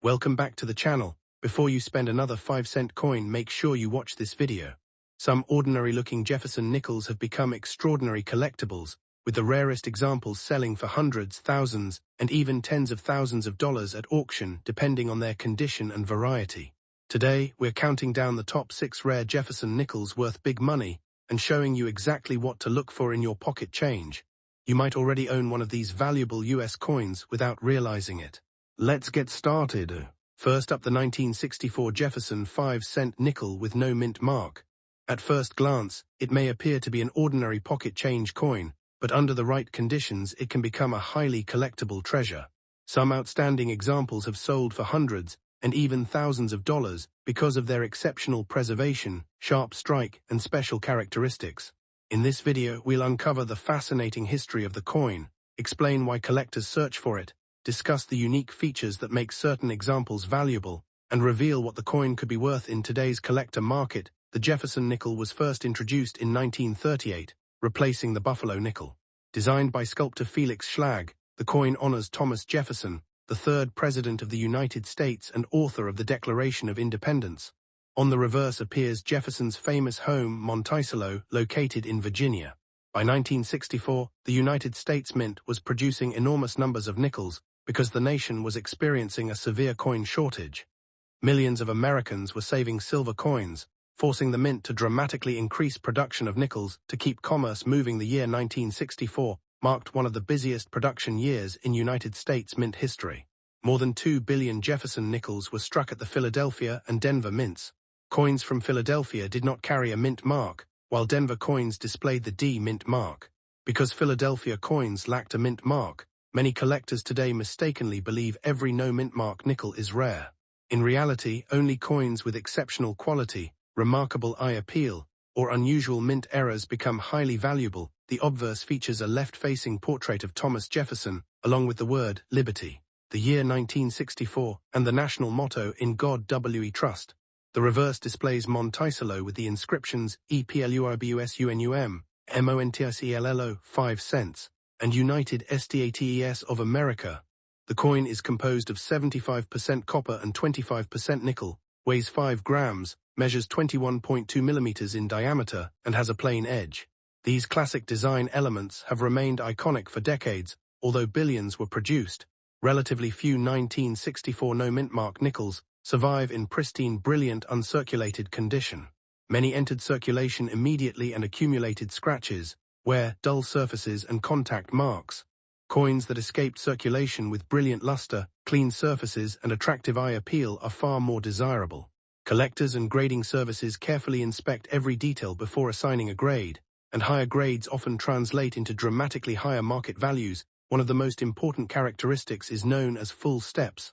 Welcome back to the channel. Before you spend another 5-cent coin, make sure you watch this video. Some ordinary-looking Jefferson nickels have become extraordinary collectibles, with the rarest examples selling for hundreds, thousands, and even tens of thousands of dollars at auction, depending on their condition and variety. Today, we're counting down the top 6 rare Jefferson nickels worth big money and showing you exactly what to look for in your pocket change. You might already own one of these valuable US coins without realizing it. Let's get started. First up, the 1964 Jefferson 5-cent nickel with no mint mark. At first glance, it may appear to be an ordinary pocket change coin, but under the right conditions it can become a highly collectible treasure. Some outstanding examples have sold for hundreds and even thousands of dollars because of their exceptional preservation, sharp strike, and special characteristics. In this video, we'll uncover the fascinating history of the coin, explain why collectors search for it, discuss the unique features that make certain examples valuable, and reveal what the coin could be worth in today's collector market. The Jefferson nickel was first introduced in 1938, replacing the Buffalo nickel. Designed by sculptor Felix Schlag, the coin honors Thomas Jefferson, the third President of the United States and author of the Declaration of Independence. On the reverse appears Jefferson's famous home, Monticello, located in Virginia. By 1964, the United States Mint was producing enormous numbers of nickels because the nation was experiencing a severe coin shortage. Millions of Americans were saving silver coins, forcing the mint to dramatically increase production of nickels to keep commerce moving. The year 1964 marked one of the busiest production years in United States mint history. More than 2 billion Jefferson nickels were struck at the Philadelphia and Denver mints. Coins from Philadelphia did not carry a mint mark, while Denver coins displayed the D mint mark. Because Philadelphia coins lacked a mint mark, many collectors today mistakenly believe every no mint mark nickel is rare. In reality, only coins with exceptional quality, remarkable eye appeal, or unusual mint errors become highly valuable. The obverse features a left-facing portrait of Thomas Jefferson, along with the word Liberty, the year 1964, and the national motto, In God We Trust. The reverse displays Monticello with the inscriptions EPLURBUSUNUM, MONTICELLO, 5 cents, and United States of America. The coin is composed of 75% copper and 25% nickel, weighs 5 grams, measures 21.2 millimeters in diameter, and has a plain edge. These classic design elements have remained iconic for decades, although billions were produced. Relatively few 1964 no-mint mark nickels survive in pristine, brilliant, uncirculated condition. Many entered circulation immediately and accumulated scratches, wear, dull surfaces, and contact marks. Coins that escaped circulation with brilliant luster, clean surfaces, and attractive eye appeal are far more desirable. Collectors and grading services carefully inspect every detail before assigning a grade, and higher grades often translate into dramatically higher market values. One of the most important characteristics is known as full steps.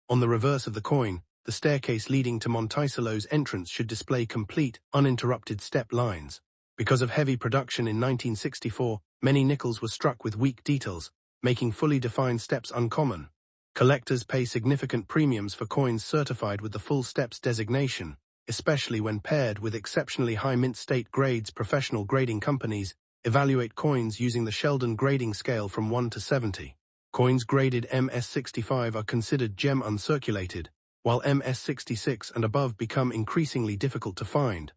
On the reverse of the coin, the staircase leading to Monticello's entrance should display complete, uninterrupted step lines. Because of heavy production in 1964, many nickels were struck with weak details, making fully defined steps uncommon. Collectors pay significant premiums for coins certified with the full steps designation, especially when paired with exceptionally high mint state grades. Professional grading companies evaluate coins using the Sheldon grading scale from 1 to 70. Coins graded MS65 are considered gem uncirculated, while MS66 and above become increasingly difficult to find.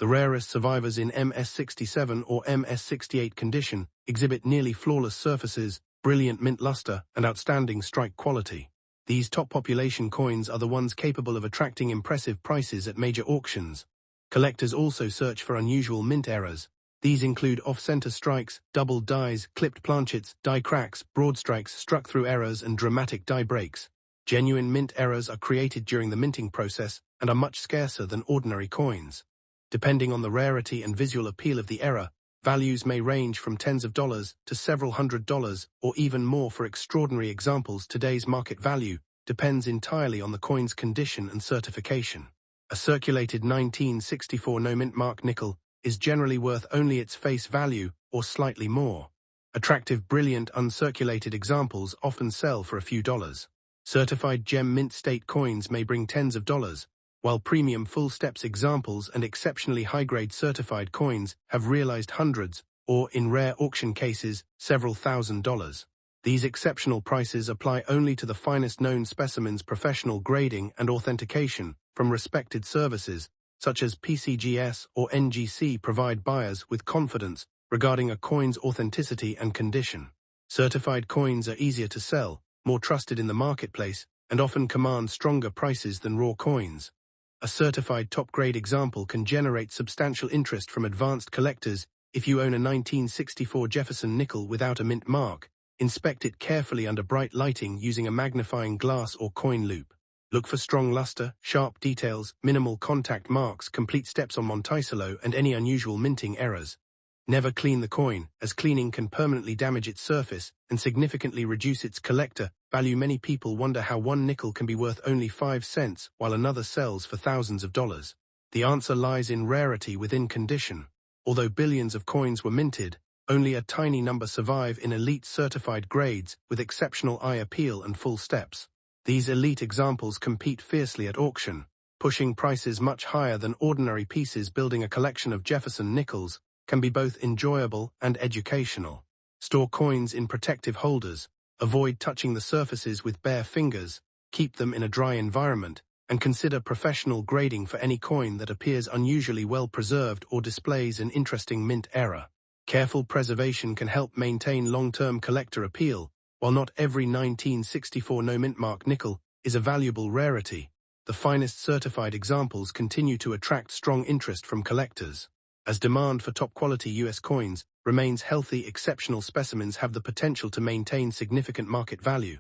The rarest survivors in MS67 or MS68 condition exhibit nearly flawless surfaces, brilliant mint luster, and outstanding strike quality. These top population coins are the ones capable of attracting impressive prices at major auctions. Collectors also search for unusual mint errors. These include off-center strikes, doubled dies, clipped planchets, die cracks, broad strikes, struck-through errors, and dramatic die breaks. Genuine mint errors are created during the minting process and are much scarcer than ordinary coins. Depending on the rarity and visual appeal of the error, values may range from tens of dollars to several $100s, or even more for extraordinary examples. Today's market value depends entirely on the coin's condition and certification. A circulated 1964 no-mint mark nickel is generally worth only its face value, or slightly more. Attractive, brilliant, uncirculated examples often sell for a few dollars. Certified gem mint state coins may bring tens of dollars, while premium full steps examples and exceptionally high-grade certified coins have realized hundreds, or in rare auction cases, several $1,000s. These exceptional prices apply only to the finest known specimens. Professional grading and authentication from respected services, such as PCGS or NGC, provide buyers with confidence regarding a coin's authenticity and condition. Certified coins are easier to sell, more trusted in the marketplace, and often command stronger prices than raw coins. A certified top-grade example can generate substantial interest from advanced collectors. If you own a 1964 Jefferson nickel without a mint mark, inspect it carefully under bright lighting using a magnifying glass or coin loop. Look for strong luster, sharp details, minimal contact marks, complete steps on Monticello, and any unusual minting errors. Never clean the coin, as cleaning can permanently damage its surface and significantly reduce its collector value. Many people wonder how one nickel can be worth only 5 cents while another sells for thousands of dollars. The answer lies in rarity within condition. Although billions of coins were minted, only a tiny number survive in elite certified grades with exceptional eye appeal and full steps. These elite examples compete fiercely at auction, pushing prices much higher than ordinary pieces. Building a collection of Jefferson nickels can be both enjoyable and educational. Store coins in protective holders, avoid touching the surfaces with bare fingers, keep them in a dry environment, and consider professional grading for any coin that appears unusually well preserved or displays an interesting mint error. Careful preservation can help maintain long-term collector appeal. While not every 1964 no-mint mark nickel is a valuable rarity, the finest certified examples continue to attract strong interest from collectors. As demand for top-quality U.S. coins remains healthy, exceptional specimens have the potential to maintain significant market value.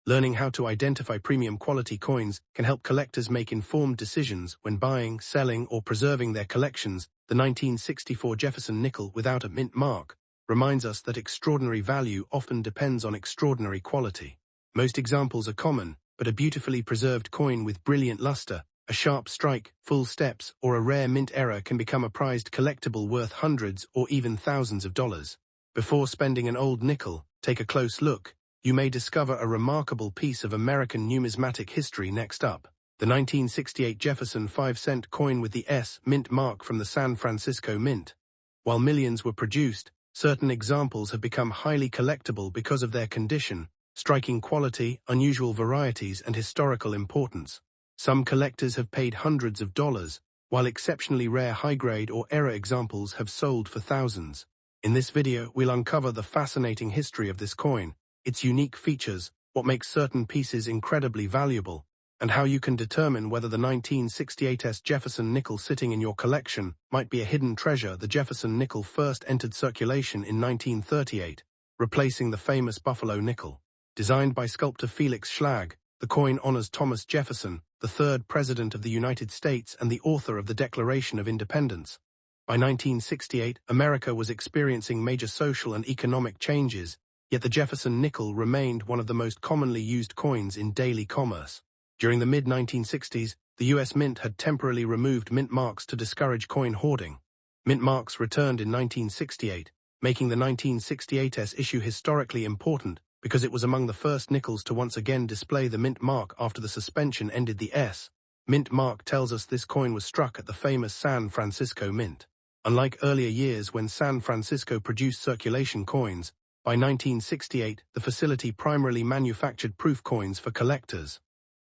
Learning how to identify premium quality coins can help collectors make informed decisions when buying, selling, or preserving their collections. The 1964 Jefferson nickel without a mint mark reminds us that extraordinary value often depends on extraordinary quality. Most examples are common, but a beautifully preserved coin with brilliant luster, a sharp strike, full steps, or a rare mint error can become a prized collectible worth hundreds or even thousands of dollars. Before spending an old nickel, take a close look. You may discover a remarkable piece of American numismatic history. Next up, the 1968 Jefferson 5-cent coin with the S mint mark from the San Francisco Mint. While millions were produced, certain examples have become highly collectible because of their condition, striking quality, unusual varieties, and historical importance. Some collectors have paid hundreds of dollars, while exceptionally rare high-grade or error examples have sold for thousands. In this video, we'll uncover the fascinating history of this coin, its unique features, what makes certain pieces incredibly valuable, and how you can determine whether the 1968 Jefferson nickel sitting in your collection might be a hidden treasure. The Jefferson nickel first entered circulation in 1938, replacing the famous Buffalo nickel. Designed by sculptor Felix Schlag, the coin honors Thomas Jefferson, the third President of the United States and the author of the Declaration of Independence. By 1968, America was experiencing major social and economic changes, yet the Jefferson nickel remained one of the most commonly used coins in daily commerce. During the mid-1960s, the U.S. Mint had temporarily removed mint marks to discourage coin hoarding. Mint marks returned in 1968, making the 1968 issue historically important because it was among the first nickels to once again display the mint mark after the suspension ended. The S mint mark tells us this coin was struck at the famous San Francisco Mint. Unlike earlier years when San Francisco produced circulation coins, by 1968, the facility primarily manufactured proof coins for collectors.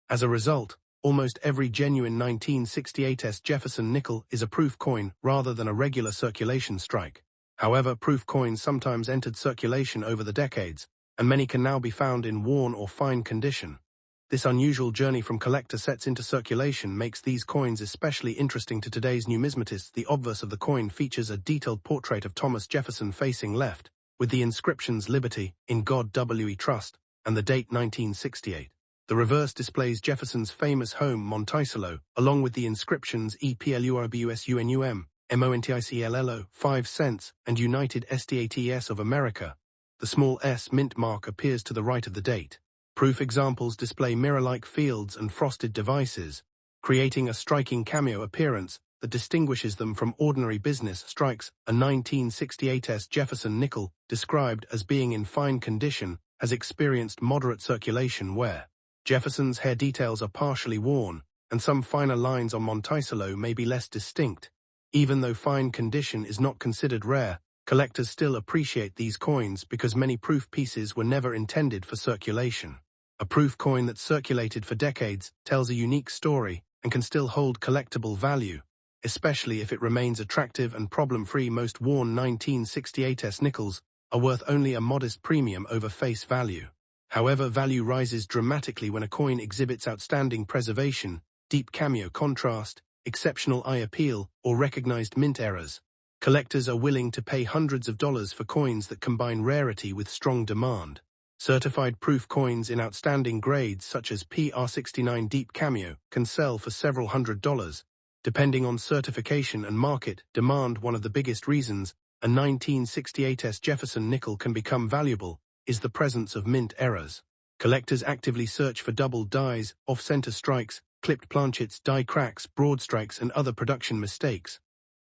As a result, almost every genuine 1968 Jefferson nickel is a proof coin rather than a regular circulation strike. However, proof coins sometimes entered circulation over the decades, and many can now be found in worn or fine condition. This unusual journey from collector sets into circulation makes these coins especially interesting to today's numismatists. The obverse of the coin features a detailed portrait of Thomas Jefferson facing left, with the inscriptions "Liberty, in God we trust," and the date 1968. The reverse displays Jefferson's famous home, Monticello, along with the inscriptions EPLURBUSUNUM, MONTICLLO, 5 cents, and United States of America. The small S mint mark appears to the right of the date. Proof examples display mirror-like fields and frosted devices, creating a striking cameo appearance that distinguishes them from ordinary business strikes. A 1968 Jefferson nickel, described as being in fine condition, has experienced moderate circulation wear. Jefferson's hair details are partially worn, and some finer lines on Monticello may be less distinct. Even though fine condition is not considered rare, Collectors still appreciate these coins because many proof pieces were never intended for circulation. A proof coin that's circulated for decades tells a unique story and can still hold collectible value, especially if it remains attractive and problem-free. Most worn 1968s nickels are worth only a modest premium over face value. However, value rises dramatically when a coin exhibits outstanding preservation, deep cameo contrast, exceptional eye appeal, or recognized mint errors. Collectors are willing to pay hundreds of dollars for coins that combine rarity with strong demand. Certified proof coins in outstanding grades such as PR69 Deep Cameo can sell for several $100s, depending on certification and market demand. One of the biggest reasons a 1968s Jefferson nickel can become valuable is the presence of mint errors. Collectors actively search for doubled dies, off-center strikes, clipped planchets, die cracks, broad strikes, and other production mistakes.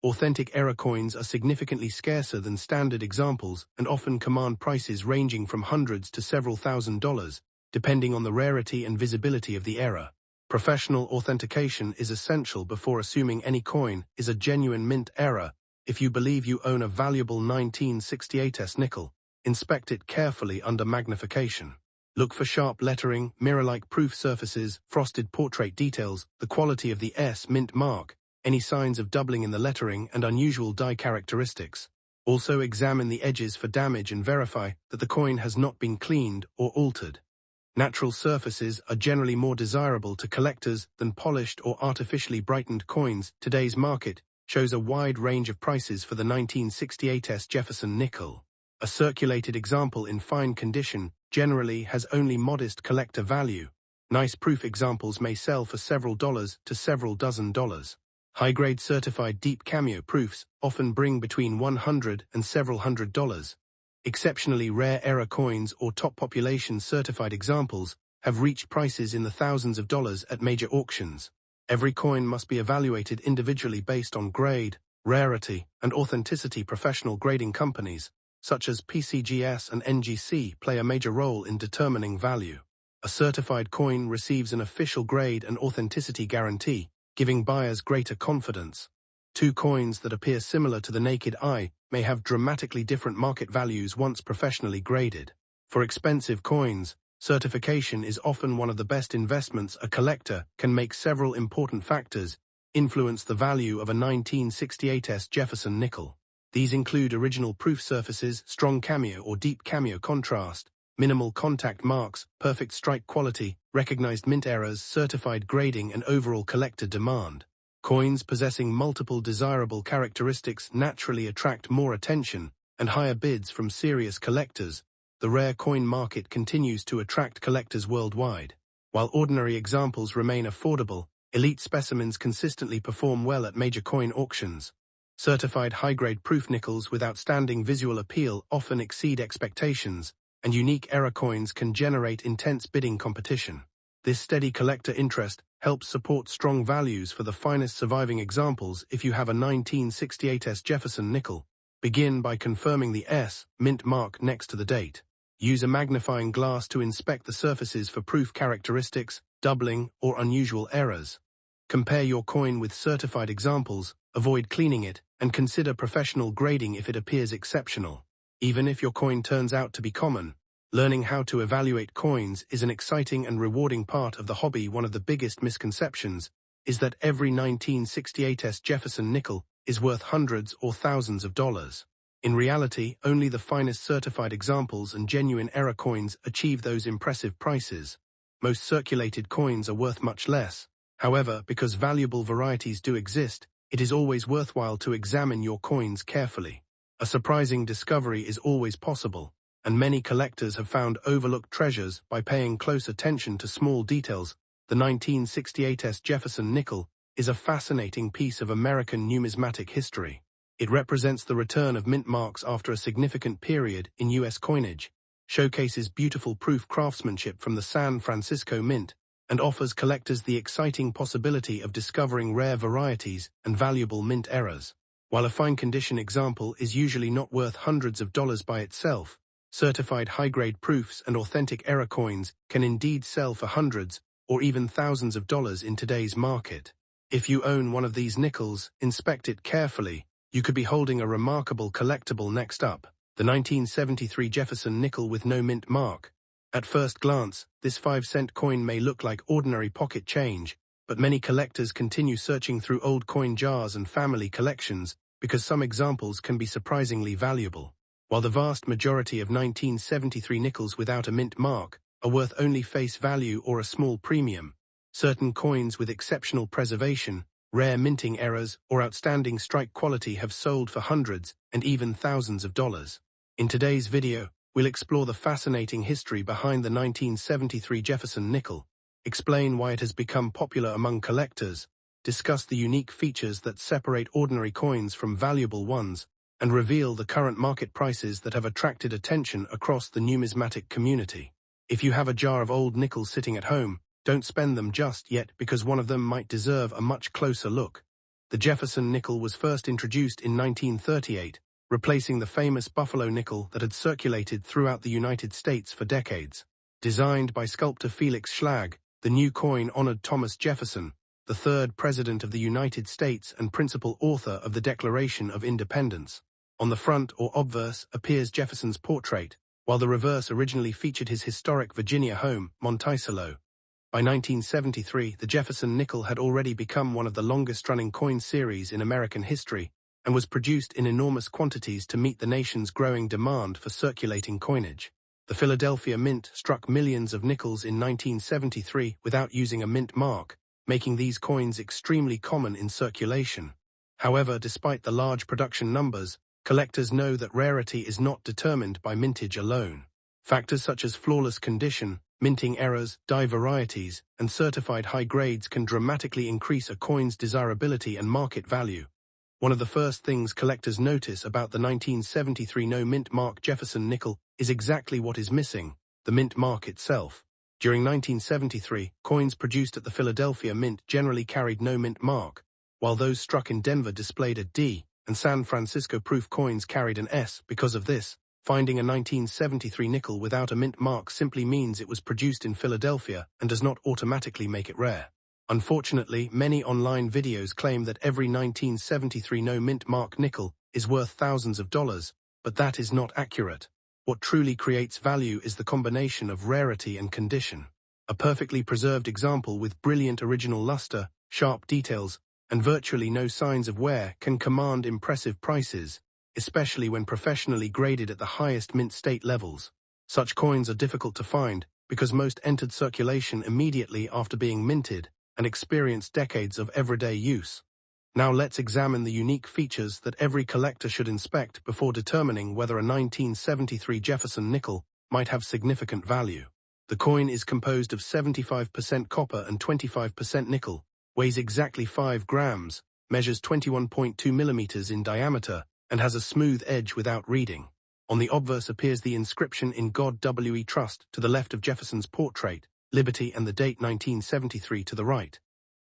Authentic error coins are significantly scarcer than standard examples and often command prices ranging from hundreds to several $1,000s, depending on the rarity and visibility of the error. Professional authentication is essential before assuming any coin is a genuine mint error. If you believe you own a valuable 1968s nickel, inspect it carefully under magnification. Look for sharp lettering, mirror-like proof surfaces, frosted portrait details, the quality of the S mint mark, any signs of doubling in the lettering, and unusual die characteristics. Also examine the edges for damage and verify that the coin has not been cleaned or altered. Natural surfaces are generally more desirable to collectors than polished or artificially brightened coins. Today's market shows a wide range of prices for the 1968s Jefferson nickel. A circulated example in fine condition generally has only modest collector value. Nice proof examples may sell for several dollars to several dozen. High-grade certified deep cameo proofs often bring between $100 and several $100s. Exceptionally rare error coins or top population certified examples have reached prices in the thousands of dollars at major auctions. Every coin must be evaluated individually based on grade, rarity, and authenticity. Professional grading companies, such as PCGS and NGC, play a major role in determining value. A certified coin receives an official grade and authenticity guarantee, giving buyers greater confidence. Two coins that appear similar to the naked eye may have dramatically different market values once professionally graded. For expensive coins, certification is often one of the best investments a collector can make. Several important factors influence the value of a 1968s Jefferson nickel. These include original proof surfaces, strong cameo or deep cameo contrast, minimal contact marks, perfect strike quality, recognized mint errors, certified grading, and overall collector demand. Coins possessing multiple desirable characteristics naturally attract more attention and higher bids from serious collectors. The rare coin market continues to attract collectors worldwide. While ordinary examples remain affordable, elite specimens consistently perform well at major coin auctions. Certified high-grade proof nickels with outstanding visual appeal often exceed expectations, and unique error coins can generate intense bidding competition. This steady collector interest helps support strong values for the finest surviving examples. If you have a 1968s Jefferson nickel, begin by confirming the S mint mark next to the date. Use a magnifying glass to inspect the surfaces for proof characteristics, doubling, or unusual errors. Compare your coin with certified examples, avoid cleaning it, and consider professional grading if it appears exceptional. Even if your coin turns out to be common, learning how to evaluate coins is an exciting and rewarding part of the hobby. One of the biggest misconceptions is that every 1968s Jefferson nickel is worth hundreds or thousands of dollars. In reality, only the finest certified examples and genuine error coins achieve those impressive prices. Most circulated coins are worth much less. However, because valuable varieties do exist, it is always worthwhile to examine your coins carefully. A surprising discovery is always possible, and many collectors have found overlooked treasures by paying close attention to small details. The 1968s Jefferson nickel is a fascinating piece of American numismatic history. It represents the return of mint marks after a significant period in U.S. coinage, showcases beautiful proof craftsmanship from the San Francisco Mint, and offers collectors the exciting possibility of discovering rare varieties and valuable mint errors. While a fine-condition example is usually not worth hundreds of dollars by itself, certified high-grade proofs and authentic error coins can indeed sell for hundreds or even thousands of dollars in today's market. If you own one of these nickels, inspect it carefully, You could be holding a remarkable collectible. Next up, the 1973 Jefferson Nickel with no mint mark. At first glance, this 5-cent coin may look like ordinary pocket change, but many collectors continue searching through old coin jars and family collections because some examples can be surprisingly valuable. While the vast majority of 1973 nickels without a mint mark are worth only face value or a small premium, certain coins with exceptional preservation, rare minting errors, or outstanding strike quality have sold for hundreds and even thousands of dollars. In today's video, we'll explore the fascinating history behind the 1973 Jefferson Nickel, explain why it has become popular among collectors, discuss the unique features that separate ordinary coins from valuable ones, and reveal the current market prices that have attracted attention across the numismatic community. If you have a jar of old nickels sitting at home, don't spend them just yet because one of them might deserve a much closer look. The Jefferson nickel was first introduced in 1938, replacing the famous Buffalo nickel that had circulated throughout the United States for decades. Designed by sculptor Felix Schlag, the new coin honored Thomas Jefferson, the third President of the United States and principal author of the Declaration of Independence. On the front or obverse appears Jefferson's portrait, while the reverse originally featured his historic Virginia home, Monticello. By 1973, the Jefferson nickel had already become one of the longest-running coin series in American history and was produced in enormous quantities to meet the nation's growing demand for circulating coinage. The Philadelphia Mint struck millions of nickels in 1973 without using a mint mark, making these coins extremely common in circulation. However, despite the large production numbers, collectors know that rarity is not determined by mintage alone. Factors such as flawless condition, minting errors, die varieties, and certified high grades can dramatically increase a coin's desirability and market value. One of the first things collectors notice about the 1973 no-mint mark Jefferson nickel is exactly what is missing, the mint mark itself. During 1973, coins produced at the Philadelphia Mint generally carried no mint mark, while those struck in Denver displayed a D, and San Francisco proof coins carried an S. Because of this, finding a 1973 nickel without a mint mark simply means it was produced in Philadelphia and does not automatically make it rare. Unfortunately, many online videos claim that every 1973 no-mint mark nickel is worth thousands of dollars, but that is not accurate. What truly creates value is the combination of rarity and condition. A perfectly preserved example with brilliant original luster, sharp details, and virtually no signs of wear can command impressive prices, especially when professionally graded at the highest mint state levels. Such coins are difficult to find because most entered circulation immediately after being minted and experience decades of everyday use. Now let's examine the unique features that every collector should inspect before determining whether a 1973 Jefferson nickel might have significant value. The coin is composed of 75% copper and 25% nickel, weighs exactly 5 grams, measures 21.2 millimeters in diameter, and has a smooth edge without reading. On the obverse appears the inscription in God W.E. Trust to the left of Jefferson's portrait, Liberty and the date 1973 to the right.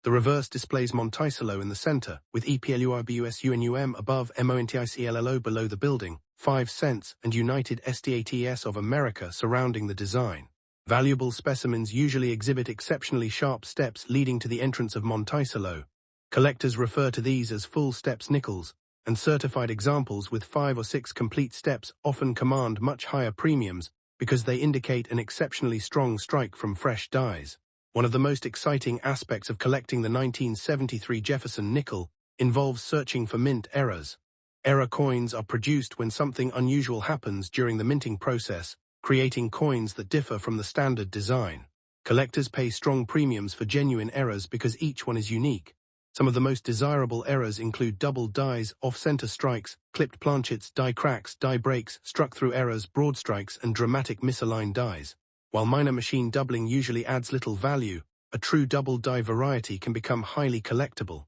The reverse displays Monticello in the center, with EPLUIBUSUNUM above, MONTICLLO below the building, 5 cents, and United States of America surrounding the design. Valuable specimens usually exhibit exceptionally sharp steps leading to the entrance of Monticello. Collectors refer to these as full steps nickels, and certified examples with 5 or 6 complete steps often command much higher premiums because they indicate an exceptionally strong strike from fresh dies. One of the most exciting aspects of collecting the 1973 Jefferson nickel involves searching for mint errors. Error coins are produced when something unusual happens during the minting process, creating coins that differ from the standard design. Collectors pay strong premiums for genuine errors because each one is unique. Some of the most desirable errors include double dies, off-center strikes, clipped planchets, die cracks, die breaks, struck-through errors, broad strikes, and dramatic misaligned dies. While minor machine doubling usually adds little value, a true double die variety can become highly collectible.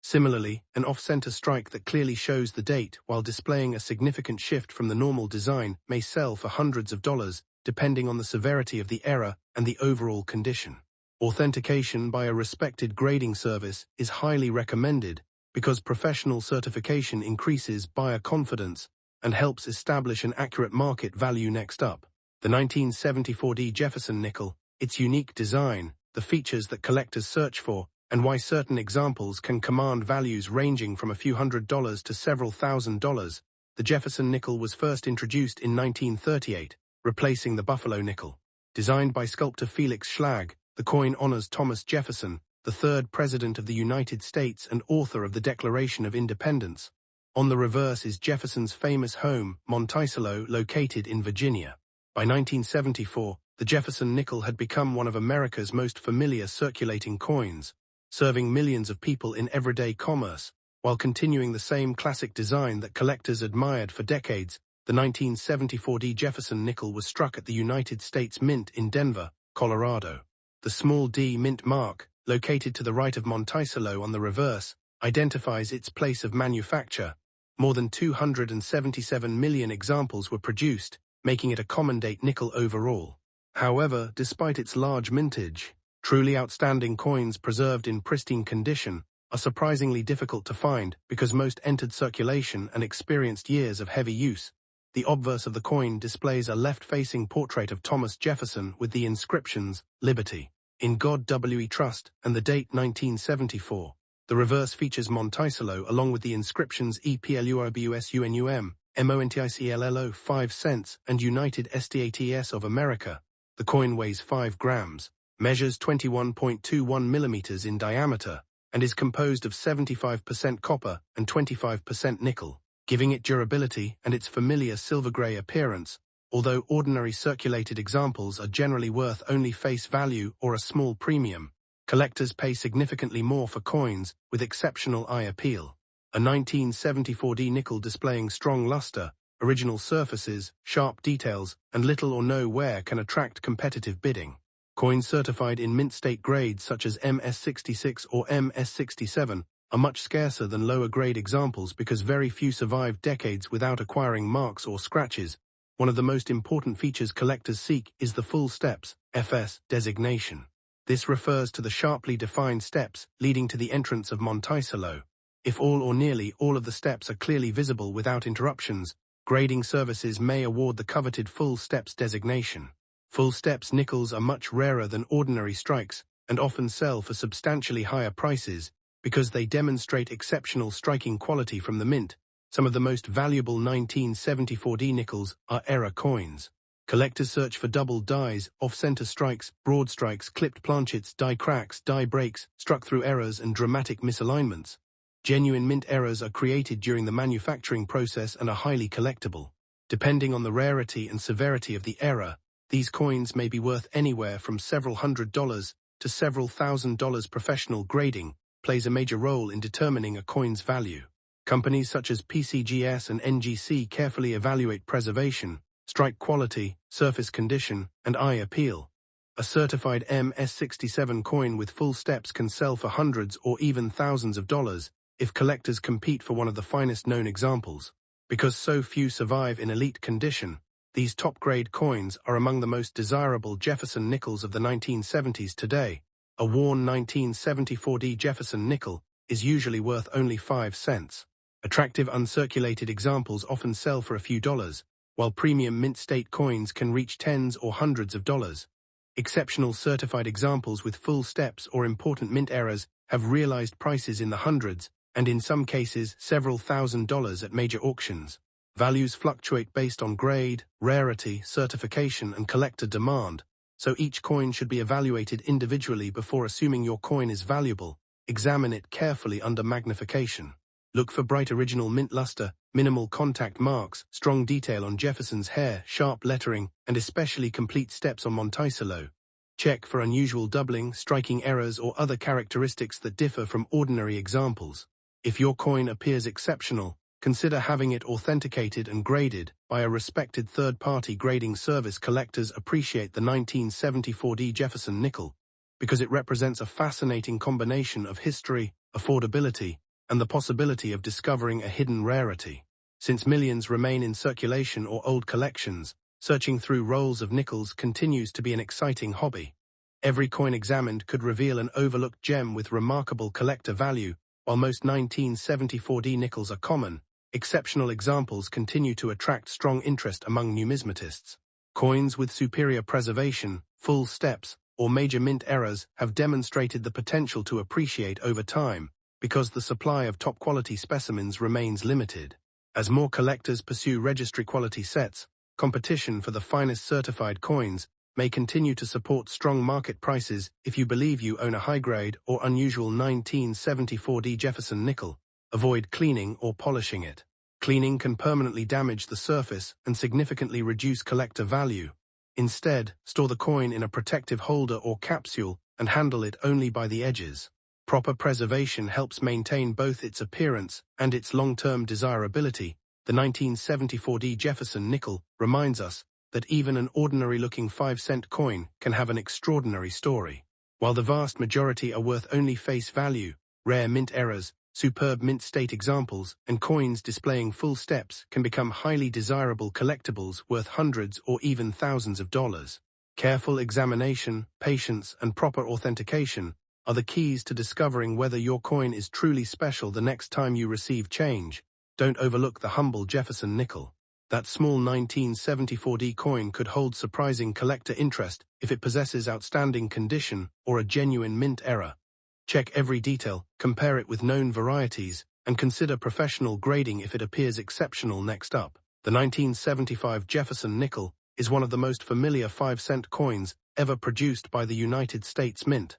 Similarly, an off-center strike that clearly shows the date while displaying a significant shift from the normal design may sell for hundreds of dollars, depending on the severity of the error and the overall condition. Authentication by a respected grading service is highly recommended because professional certification increases buyer confidence and helps establish an accurate market value. Next up, the 1974 DJefferson nickel, its unique design, the features that collectors search for, and why certain examples can command values ranging from a few $100s to several $1,000s. The Jefferson nickel was first introduced in 1938, replacing the Buffalo nickel. Designed by sculptor Felix Schlag, the coin honors Thomas Jefferson, the third President of the United States and author of the Declaration of Independence. On the reverse is Jefferson's famous home, Monticello, located in Virginia. By 1974, the Jefferson nickel had become one of America's most familiar circulating coins, serving millions of people in everyday commerce, while continuing the same classic design that collectors admired for decades. The 1974 DJefferson nickel was struck at the United States Mint in Denver, Colorado. The small D mint mark, located to the right of Monticello on the reverse, identifies its place of manufacture. More than 277 million examples were produced, making it a common-date nickel overall. However, despite its large mintage, truly outstanding coins preserved in pristine condition are surprisingly difficult to find because most entered circulation and experienced years of heavy use. The obverse of the coin displays a left-facing portrait of Thomas Jefferson with the inscriptions, "Liberty, in God we trust," and the date 1974. The reverse features Monticello along with the inscriptions EPLURBUSUNUM, MONTICELLO 5 cents, and United States of America. The coin weighs 5 grams, measures 21.21 millimeters in diameter, and is composed of 75% copper and 25% nickel, giving it durability and its familiar silver-gray appearance, although ordinary circulated examples are generally worth only face value or a small premium. Collectors pay significantly more for coins with exceptional eye appeal. A 1974 D nickel displaying strong luster, original surfaces, sharp details, and little or no wear can attract competitive bidding. Coins certified in mint state grades such as MS66 or MS67 are much scarcer than lower-grade examples because very few survive decades without acquiring marks or scratches. One of the most important features collectors seek is the full steps, FS, designation. This refers to the sharply defined steps leading to the entrance of Monticello. If all or nearly all of the steps are clearly visible without interruptions, grading services may award the coveted full steps designation. Full steps nickels are much rarer than ordinary strikes and often sell for substantially higher prices because they demonstrate exceptional striking quality from the mint. Some of the most valuable 1974 D nickels are error coins. Collectors search for double dies, off-center strikes, broad strikes, clipped planchets, die cracks, die breaks, struck through errors, and dramatic misalignments. Genuine mint errors are created during the manufacturing process and are highly collectible. Depending on the rarity and severity of the error, these coins may be worth anywhere from several $100s to several $1,000s. Professional grading plays a major role in determining a coin's value. Companies such as PCGS and NGC carefully evaluate preservation, strike quality, surface condition, and eye appeal. A certified MS67 coin with full steps can sell for hundreds or even thousands of dollars if collectors compete for one of the finest known examples. Because so few survive in elite condition, these top-grade coins are among the most desirable Jefferson nickels of the 1970s today. A worn 1974 D Jefferson nickel is usually worth only 5 cents. Attractive uncirculated examples often sell for a few dollars, while premium mint state coins can reach tens or hundreds of dollars. Exceptional certified examples with full steps or important mint errors have realized prices in the hundreds, and in some cases several $1,000s at major auctions. Values fluctuate based on grade, rarity, certification, and collector demand, so each coin should be evaluated individually before assuming your coin is valuable. Examine it carefully under magnification. Look for bright original mint luster, minimal contact marks, strong detail on Jefferson's hair, sharp lettering, and especially complete steps on Monticello. Check for unusual doubling, striking errors, or other characteristics that differ from ordinary examples. If your coin appears exceptional, consider having it authenticated and graded by a respected third-party grading service. Collectors appreciate the 1974 D Jefferson nickel because it represents a fascinating combination of history, affordability, and the possibility of discovering a hidden rarity. Since millions remain in circulation or old collections, searching through rolls of nickels continues to be an exciting hobby. Every coin examined could reveal an overlooked gem with remarkable collector value. While most 1974 D nickels are common, exceptional examples continue to attract strong interest among numismatists. Coins with superior preservation, full steps, or major mint errors have demonstrated the potential to appreciate over time because the supply of top-quality specimens remains limited. As more collectors pursue registry-quality sets, competition for the finest certified coins may continue to support strong market prices. If you believe you own a high-grade or unusual 1974 Jefferson nickel, avoid cleaning or polishing it. Cleaning can permanently damage the surface and significantly reduce collector value. Instead, store the coin in a protective holder or capsule and handle it only by the edges. Proper preservation helps maintain both its appearance and its long-term desirability. The 1974 Jefferson nickel reminds us that even an ordinary-looking 5-cent coin can have an extraordinary story. While the vast majority are worth only face value, rare mint errors, superb mint state examples, and coins displaying full steps can become highly desirable collectibles worth hundreds or even thousands of dollars. Careful examination, patience, and proper authentication are the keys to discovering whether your coin is truly special the next time you receive change. Don't overlook the humble Jefferson nickel. That small 1974 coin could hold surprising collector interest if it possesses outstanding condition or a genuine mint error. Check every detail, compare it with known varieties, and consider professional grading if it appears exceptional. Next up, the 1975 Jefferson nickel is one of the most familiar 5-cent coins ever produced by the United States Mint.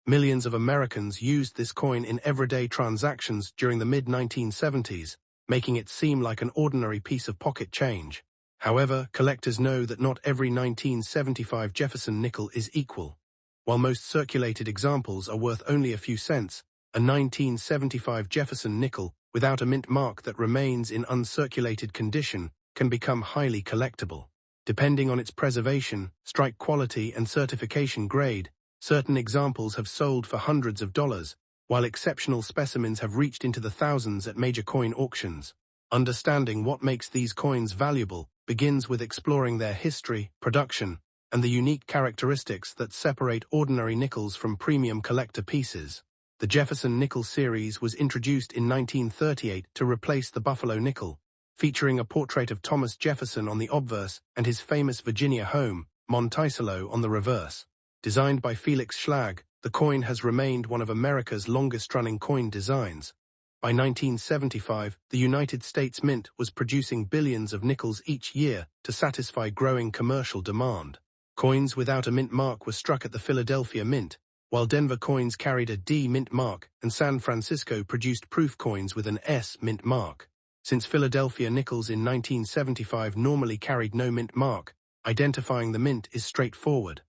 Millions of Americans used this coin in everyday transactions during the mid-1970s, making it seem like an ordinary piece of pocket change. However, collectors know that not every 1975 Jefferson nickel is equal. While most circulated examples are worth only a few cents, a 1975 Jefferson nickel without a mint mark that remains in uncirculated condition can become highly collectible. Depending on its preservation, strike quality, and certification grade, certain examples have sold for hundreds of dollars, while exceptional specimens have reached into the thousands at major coin auctions. Understanding what makes these coins valuable begins with exploring their history, production, and the unique characteristics that separate ordinary nickels from premium collector pieces. The Jefferson Nickel series was introduced in 1938 to replace the Buffalo nickel, featuring a portrait of Thomas Jefferson on the obverse and his famous Virginia home, Monticello, on the reverse. Designed by Felix Schlag, the coin has remained one of America's longest-running coin designs. By 1975, the United States Mint was producing billions of nickels each year to satisfy growing commercial demand. Coins without a mint mark were struck at the Philadelphia Mint, while Denver coins carried a D mint mark and San Francisco produced proof coins with an S mint mark. Since Philadelphia nickels in 1975 normally carried no mint mark, identifying the mint is straightforward.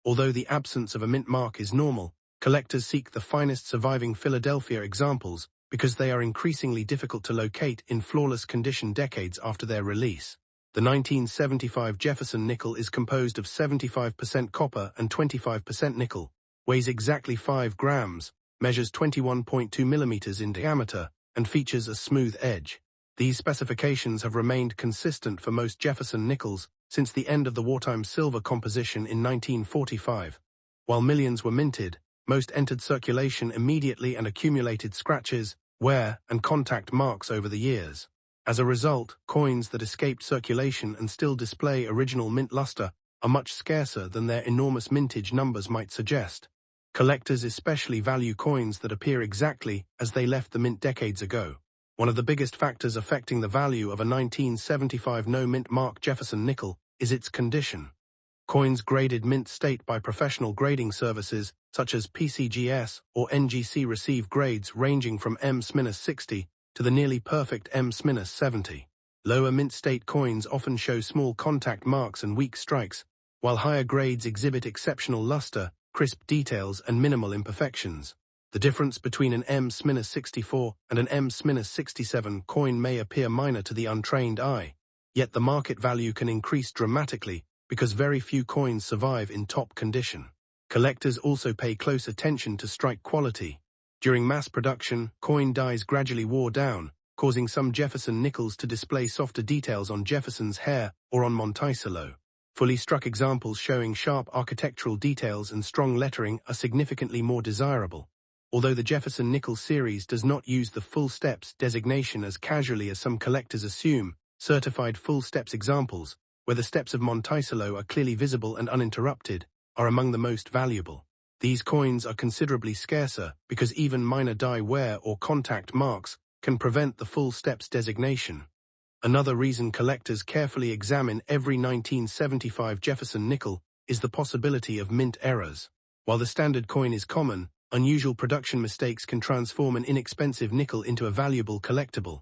Although the absence of a mint mark is normal, collectors seek the finest surviving Philadelphia examples because they are increasingly difficult to locate in flawless condition decades after their release. The 1975 Jefferson nickel is composed of 75% copper and 25% nickel, weighs exactly 5 grams, measures 21.2 millimeters in diameter, and features a smooth edge. These specifications have remained consistent for most Jefferson nickels since the end of the wartime silver composition in 1945. While millions were minted, most entered circulation immediately and accumulated scratches, wear, and contact marks over the years. As a result, coins that escaped circulation and still display original mint luster are much scarcer than their enormous mintage numbers might suggest. Collectors especially value coins that appear exactly as they left the mint decades ago. One of the biggest factors affecting the value of a 1975 no-mint mark Jefferson nickel is its condition. Coins graded mint state by professional grading services such as PCGS or NGC receive grades ranging from M-60 to the nearly perfect M-70. Lower mint state coins often show small contact marks and weak strikes, while higher grades exhibit exceptional luster, crisp details, and minimal imperfections. The difference between an M-64 and an M-67 coin may appear minor to the untrained eye, yet the market value can increase dramatically because very few coins survive in top condition. Collectors also pay close attention to strike quality. During mass production, coin dies gradually wore down, causing some Jefferson nickels to display softer details on Jefferson's hair or on Monticello. Fully struck examples showing sharp architectural details and strong lettering are significantly more desirable. Although the Jefferson Nickel series does not use the full steps designation as casually as some collectors assume, certified full steps examples, where the steps of Monticello are clearly visible and uninterrupted, are among the most valuable. These coins are considerably scarcer because even minor die wear or contact marks can prevent the full steps designation. Another reason collectors carefully examine every 1975 Jefferson nickel is the possibility of mint errors. While the standard coin is common, unusual production mistakes can transform an inexpensive nickel into a valuable collectible.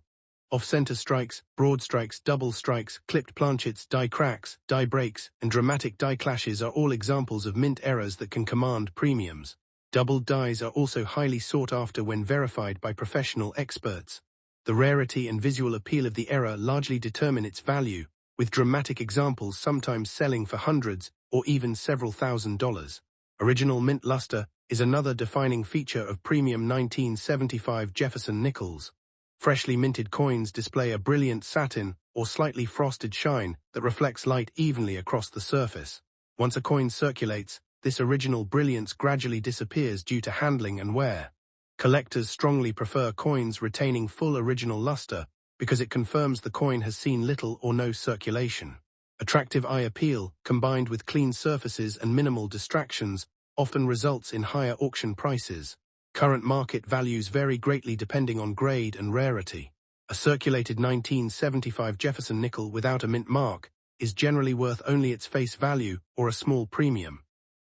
Off-center strikes, broad strikes, double strikes, clipped planchets, die cracks, die breaks, and dramatic die clashes are all examples of mint errors that can command premiums. Doubled dies are also highly sought after when verified by professional experts. The rarity and visual appeal of the error largely determine its value, with dramatic examples sometimes selling for hundreds or even several $1,000s. Original mint luster is another defining feature of premium 1975 Jefferson nickels. Freshly minted coins display a brilliant satin or slightly frosted shine that reflects light evenly across the surface. Once a coin circulates, this original brilliance gradually disappears due to handling and wear. Collectors strongly prefer coins retaining full original luster because it confirms the coin has seen little or no circulation. Attractive eye appeal, combined with clean surfaces and minimal distractions, often results in higher auction prices. Current market values vary greatly depending on grade and rarity. A circulated 1975 Jefferson nickel without a mint mark is generally worth only its face value or a small premium.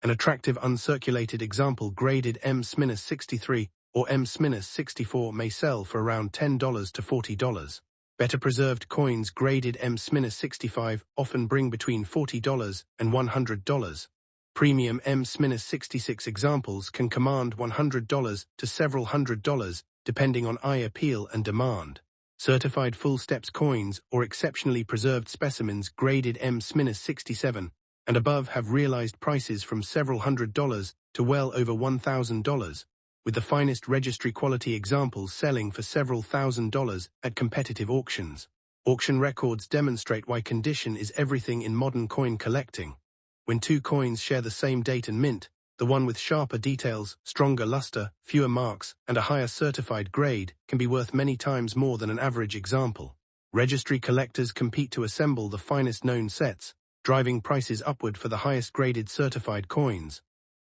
An attractive uncirculated example graded M-63 or M-64 may sell for around $10 to $40. Better preserved coins graded M-65 often bring between $40 and $100. Premium M-66 examples can command $100 to several $100s depending on eye appeal and demand. Certified full steps coins or exceptionally preserved specimens graded M-67 and above have realized prices from several $100s to well over $1,000, with the finest registry quality examples selling for several $1,000s at competitive auctions. Auction records demonstrate why condition is everything in modern coin collecting. When two coins share the same date and mint, the one with sharper details, stronger luster, fewer marks, and a higher certified grade can be worth many times more than an average example. Registry collectors compete to assemble the finest known sets, driving prices upward for the highest graded certified coins.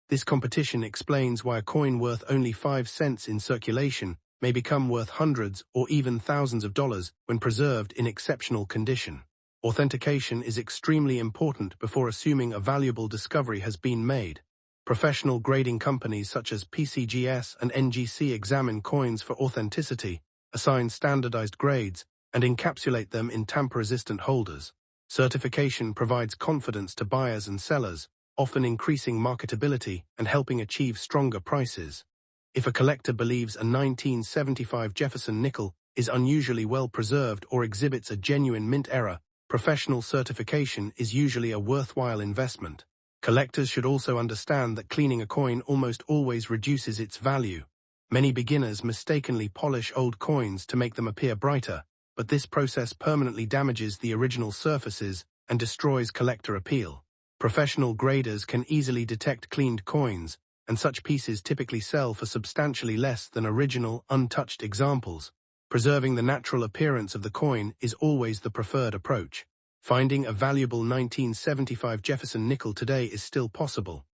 This competition explains why a coin worth only 5 cents in circulation may become worth hundreds or even thousands of dollars when preserved in exceptional condition. Authentication is extremely important before assuming a valuable discovery has been made. Professional grading companies such as PCGS and NGC examine coins for authenticity, assign standardized grades, and encapsulate them in tamper-resistant holders. Certification provides confidence to buyers and sellers, often increasing marketability and helping achieve stronger prices. If a collector believes a 1975 Jefferson nickel is unusually well preserved or exhibits a genuine mint error, professional certification is usually a worthwhile investment. Collectors should also understand that cleaning a coin almost always reduces its value. Many beginners mistakenly polish old coins to make them appear brighter, but this process permanently damages the original surfaces and destroys collector appeal. Professional graders can easily detect cleaned coins, and such pieces typically sell for substantially less than original, untouched examples. Preserving the natural appearance of the coin is always the preferred approach. Finding a valuable 1975 Jefferson nickel today is still possible.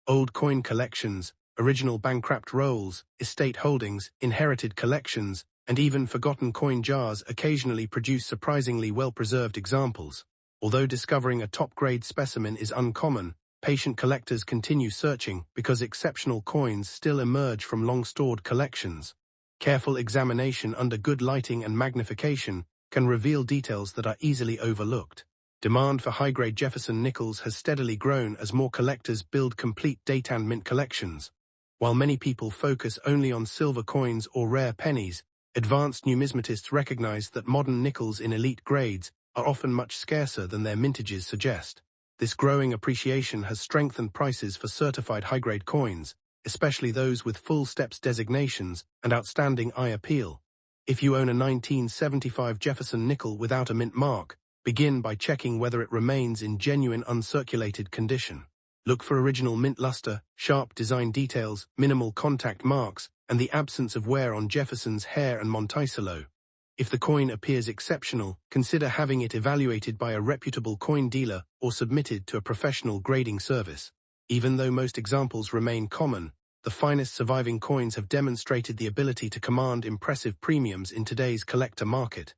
Old coin collections, original bankrupt rolls, estate holdings, inherited collections, and even forgotten coin jars occasionally produce surprisingly well-preserved examples. Although discovering a top-grade specimen is uncommon, patient collectors continue searching because exceptional coins still emerge from long-stored collections. Careful examination under good lighting and magnification can reveal details that are easily overlooked. Demand for high-grade Jefferson nickels has steadily grown as more collectors build complete date and mint collections. While many people focus only on silver coins or rare pennies, advanced numismatists recognize that modern nickels in elite grades are often much scarcer than their mintages suggest. This growing appreciation has strengthened prices for certified high-grade coins, especially those with full steps designations and outstanding eye appeal. If you own a 1975 Jefferson nickel without a mint mark, begin by checking whether it remains in genuine uncirculated condition. Look for original mint luster, sharp design details, minimal contact marks, and the absence of wear on Jefferson's hair and Monticello. If the coin appears exceptional, consider having it evaluated by a reputable coin dealer or submitted to a professional grading service. Even though most examples remain common, the finest surviving coins have demonstrated the ability to command impressive premiums in today's collector market.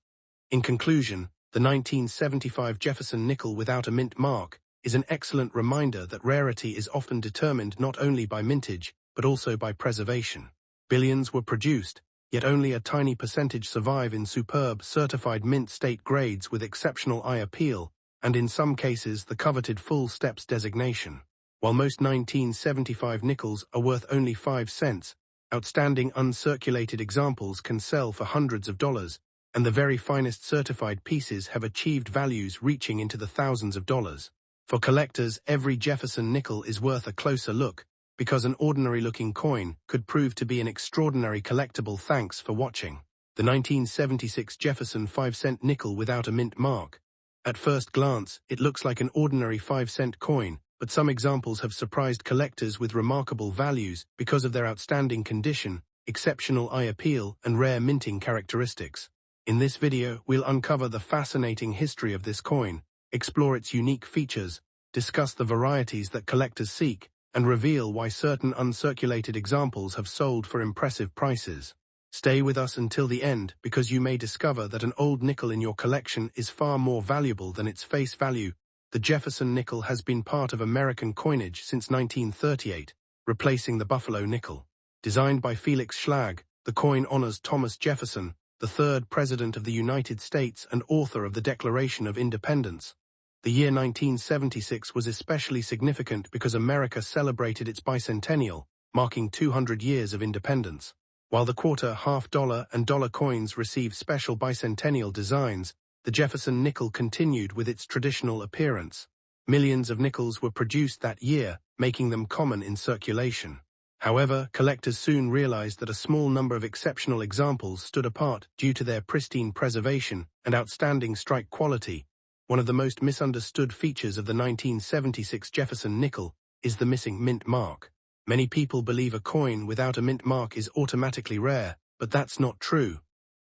In conclusion, the 1975 Jefferson nickel without a mint mark is an excellent reminder that rarity is often determined not only by mintage, but also by preservation. Billions were produced, yet only a tiny percentage survive in superb certified mint state grades with exceptional eye appeal, and in some cases the coveted full steps designation. While most 1975 nickels are worth only 5 cents, outstanding uncirculated examples can sell for hundreds of dollars, and the very finest certified pieces have achieved values reaching into the thousands of dollars. For collectors, every Jefferson nickel is worth a closer look, because an ordinary-looking coin could prove to be an extraordinary collectible. Thanks for watching. The 1976 Jefferson 5-cent nickel without a mint mark. At first glance, it looks like an ordinary 5-cent coin, but some examples have surprised collectors with remarkable values because of their outstanding condition, exceptional eye appeal, and rare minting characteristics. In this video, we'll uncover the fascinating history of this coin, explore its unique features, discuss the varieties that collectors seek, and reveal why certain uncirculated examples have sold for impressive prices. Stay with us until the end, because you may discover that an old nickel in your collection is far more valuable than its face value. The Jefferson nickel has been part of American coinage since 1938, replacing the Buffalo nickel. Designed by Felix Schlag, the coin honors Thomas Jefferson, the third President of the United States and author of the Declaration of Independence. The year 1976 was especially significant because America celebrated its bicentennial, marking 200 years of independence. While the quarter, half-dollar, and dollar coins received special bicentennial designs, the Jefferson nickel continued with its traditional appearance. Millions of nickels were produced that year, making them common in circulation. However, collectors soon realized that a small number of exceptional examples stood apart due to their pristine preservation and outstanding strike quality. One of the most misunderstood features of the 1976 Jefferson nickel is the missing mint mark. Many people believe a coin without a mint mark is automatically rare, but that's not true.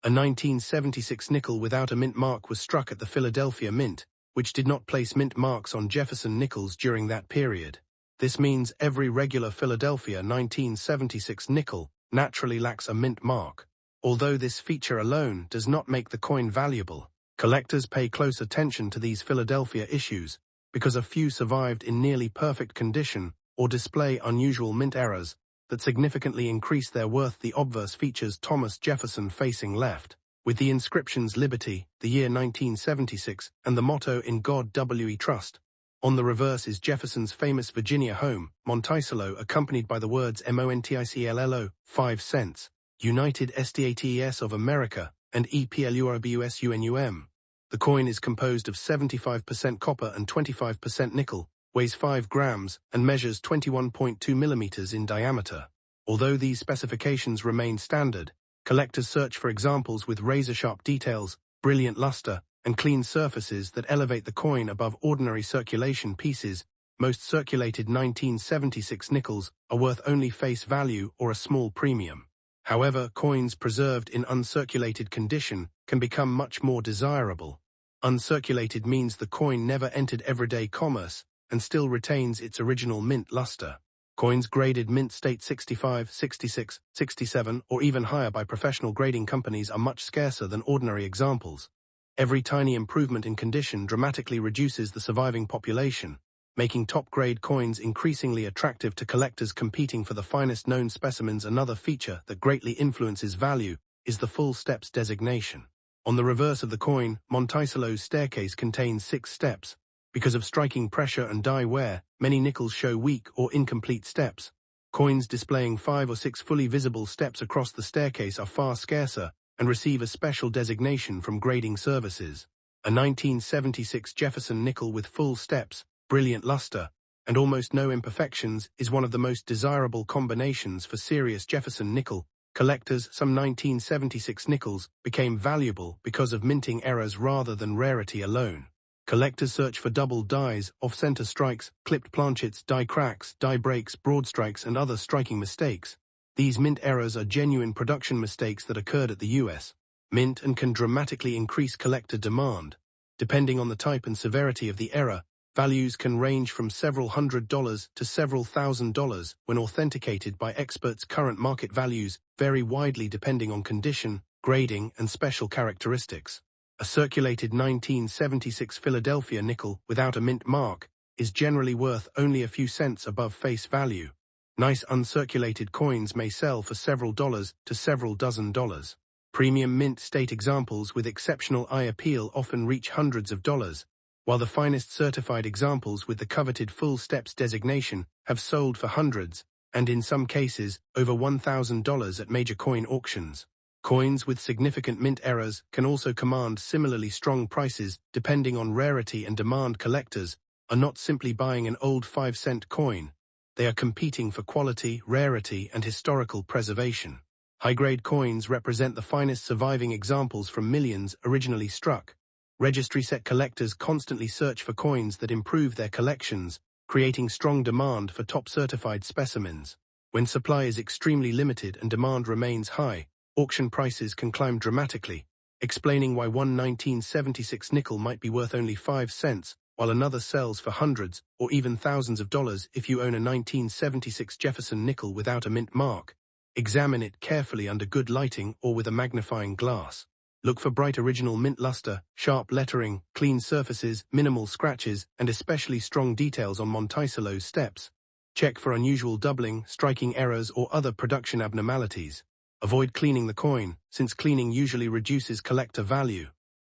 A 1976 nickel without a mint mark was struck at the Philadelphia Mint, which did not place mint marks on Jefferson nickels during that period. This means every regular Philadelphia 1976 nickel naturally lacks a mint mark. Although this feature alone does not make the coin valuable, collectors pay close attention to these Philadelphia issues, because a few survived in nearly perfect condition or display unusual mint errors that significantly increase their worth. The obverse features Thomas Jefferson facing left, with the inscriptions Liberty, the year 1976, and the motto In God We Trust. On the reverse is Jefferson's famous Virginia home, Monticello, accompanied by the words MONTICLLO, 5 cents, United States of America, and EPLURBUSUNUM. The coin is composed of 75% copper and 25% nickel, weighs 5 grams, and measures 21.2 millimeters in diameter. Although these specifications remain standard, collectors search for examples with razor-sharp details, brilliant luster, and clean surfaces that elevate the coin above ordinary circulation pieces. Most circulated 1976 nickels are worth only face value or a small premium. However, coins preserved in uncirculated condition can become much more desirable. Uncirculated means the coin never entered everyday commerce and still retains its original mint luster. Coins graded mint state 65, 66, 67, or even higher by professional grading companies are much scarcer than ordinary examples. Every tiny improvement in condition dramatically reduces the surviving population, making top-grade coins increasingly attractive to collectors competing for the finest known specimens. Another feature that greatly influences value is the full steps designation. On the reverse of the coin, Monticello's staircase contains 6 steps. Because of striking pressure and die wear, many nickels show weak or incomplete steps. Coins displaying 5 or 6 fully visible steps across the staircase are far scarcer and receive a special designation from grading services. A 1976 Jefferson nickel with full steps, brilliant luster, and almost no imperfections is one of the most desirable combinations for serious Jefferson nickel collectors. Some 1976 nickels became valuable because of minting errors rather than rarity alone. Collectors search for double dies, off-center strikes, clipped planchets, die cracks, die breaks, broad strikes, and other striking mistakes. These mint errors are genuine production mistakes that occurred at the U.S. Mint and can dramatically increase collector demand. Depending on the type and severity of the error, Values can range from several $100s to several $1,000 when authenticated by experts. Current market values vary widely depending on condition, grading, and special characteristics. A circulated 1976 Philadelphia nickel without a mint mark is generally worth only a few cents above face value. Nice uncirculated coins may sell for several dollars to several dozen dollars. Premium mint state examples with exceptional eye appeal often reach hundreds of dollars, while the finest certified examples with the coveted full steps designation have sold for hundreds, and in some cases, over $1,000 at major coin auctions. Coins with significant mint errors can also command similarly strong prices depending on rarity and demand. Collectors are not simply buying an old 5-cent coin. They are competing for quality, rarity, and historical preservation. High-grade coins represent the finest surviving examples from millions originally struck. Registry-set collectors constantly search for coins that improve their collections, creating strong demand for top-certified specimens. When supply is extremely limited and demand remains high, auction prices can climb dramatically, explaining why one 1976 nickel might be worth only 5 cents, while another sells for hundreds or even thousands of dollars. If you own a 1976 Jefferson nickel without a mint mark, examine it carefully under good lighting or with a magnifying glass. Look for bright original mint luster, sharp lettering, clean surfaces, minimal scratches, and especially strong details on Monticello's steps. Check for unusual doubling, striking errors, or other production abnormalities. Avoid cleaning the coin, since cleaning usually reduces collector value.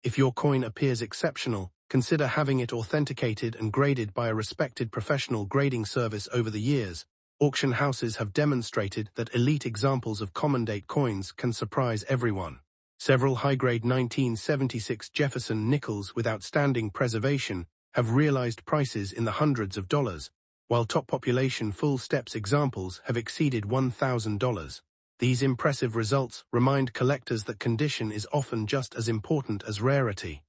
If your coin appears exceptional, consider having it authenticated and graded by a respected professional grading service. Over the years, auction houses have demonstrated that elite examples of common-date coins can surprise everyone. Several high-grade 1976 Jefferson nickels with outstanding preservation have realized prices in the hundreds of dollars, while top population full steps examples have exceeded $1,000. These impressive results remind collectors that condition is often just as important as rarity.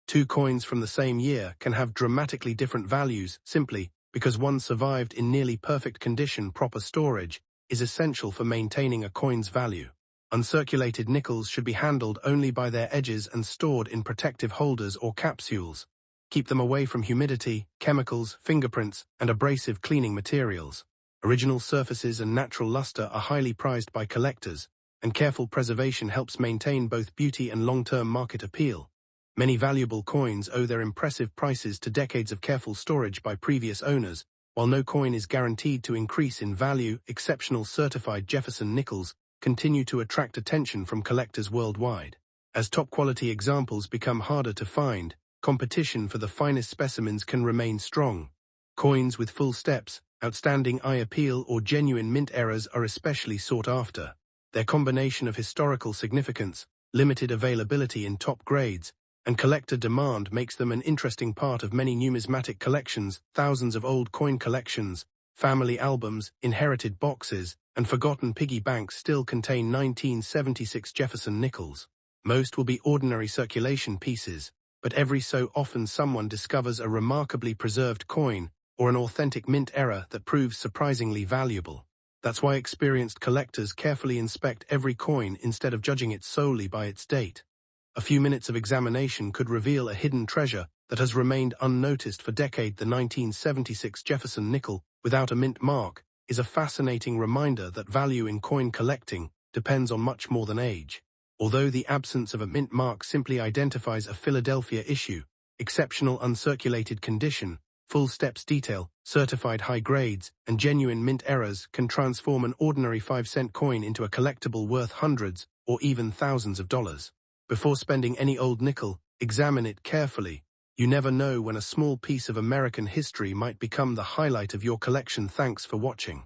Two coins from the same year can have dramatically different values simply because one survived in nearly perfect condition. Proper storage is essential for maintaining a coin's value. Uncirculated nickels should be handled only by their edges and stored in protective holders or capsules. Keep them away from humidity, chemicals, fingerprints, and abrasive cleaning materials. Original surfaces and natural luster are highly prized by collectors, and careful preservation helps maintain both beauty and long-term market appeal. Many valuable coins owe their impressive prices to decades of careful storage by previous owners. While no coin is guaranteed to increase in value, exceptional certified Jefferson nickels continue to attract attention from collectors worldwide. As top-quality examples become harder to find, competition for the finest specimens can remain strong. Coins with full steps, outstanding eye appeal, or genuine mint errors are especially sought after. Their combination of historical significance, limited availability in top grades, and collector demand makes them an interesting part of many numismatic collections. Thousands of old coin collections, family albums, inherited boxes, and forgotten piggy banks still contain 1976 Jefferson nickels. Most will be ordinary circulation pieces, but every so often someone discovers a remarkably preserved coin or an authentic mint error that proves surprisingly valuable. That's why experienced collectors carefully inspect every coin instead of judging it solely by its date. A few minutes of examination could reveal a hidden treasure that has remained unnoticed for decades. The 1976 Jefferson nickel without a mint mark is a fascinating reminder that value in coin collecting depends on much more than age. Although the absence of a mint mark simply identifies a Philadelphia issue, exceptional uncirculated condition, full steps detail, certified high grades, and genuine mint errors can transform an ordinary 5-cent coin into a collectible worth hundreds or even thousands of dollars. Before spending any old nickel, examine it carefully. You never know when a small piece of American history might become the highlight of your collection. Thanks for watching.